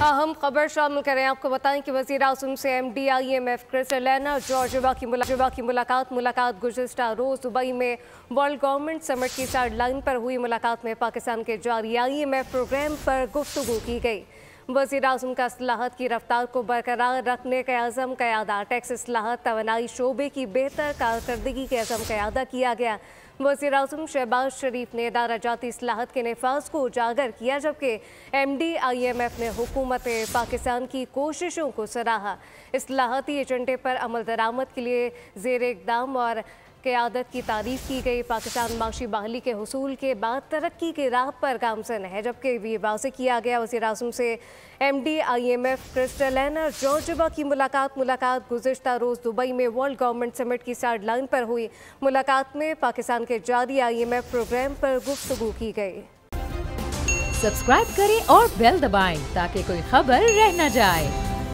अहम खबर शामिल करें। आपको बताएं कि वज़ीर-ए-आज़म से MD IMF क्रिस्टलिना जॉर्जिवा की मुलाकात गुज़िश्ता रोज़ दुबई में वर्ल्ड गवर्नमेंट समिट की साइडलाइन पर हुई। मुलाकात में पाकिस्तान के जारी IMF प्रोग्राम पर गुफ्तगू की गई। वज़ीर-ए-आज़म का इस्लाहात की रफ्तार को बरकरार रखने का अज़म क़यादा, टैक्स इस्लाहात तवानाई शोबे की बेहतर कारकर्दगी के अज़म क़यादा किया गया। वज़ीर-ए-आज़म शहबाज शरीफ ने इदारा जाती इस्लाहात के नफाज को उजागर किया, जबकि MD IMF ने हुकूमत पाकिस्तान की कोशिशों को सराहा। इस्लाहाती एजेंडे पर अमल दरामद के लिए ज़ेर इक़दाम और क़यादत की तारीफ़ की गई। पाकिस्तान माशी बहाली के हुसूल के बाद तरक्की के राह पर गामज़न है, जबकि ये वाज़ेह किया गया वज़ीर-ए-आज़म से MD IMF क्रिस्टलिना जॉर्जिवा की मुलाकात गुज़िश्ता रोज़ दुबई में वर्ल्ड गवर्नमेंट समिट की साइडलाइन पर हुई। मुलाकात में पाकिस्तान के जारी IMF प्रोग्राम पर गुफ्तगू की गई। सब्सक्राइब करें और बेल दबाएं ताकि कोई खबर रह न जाए।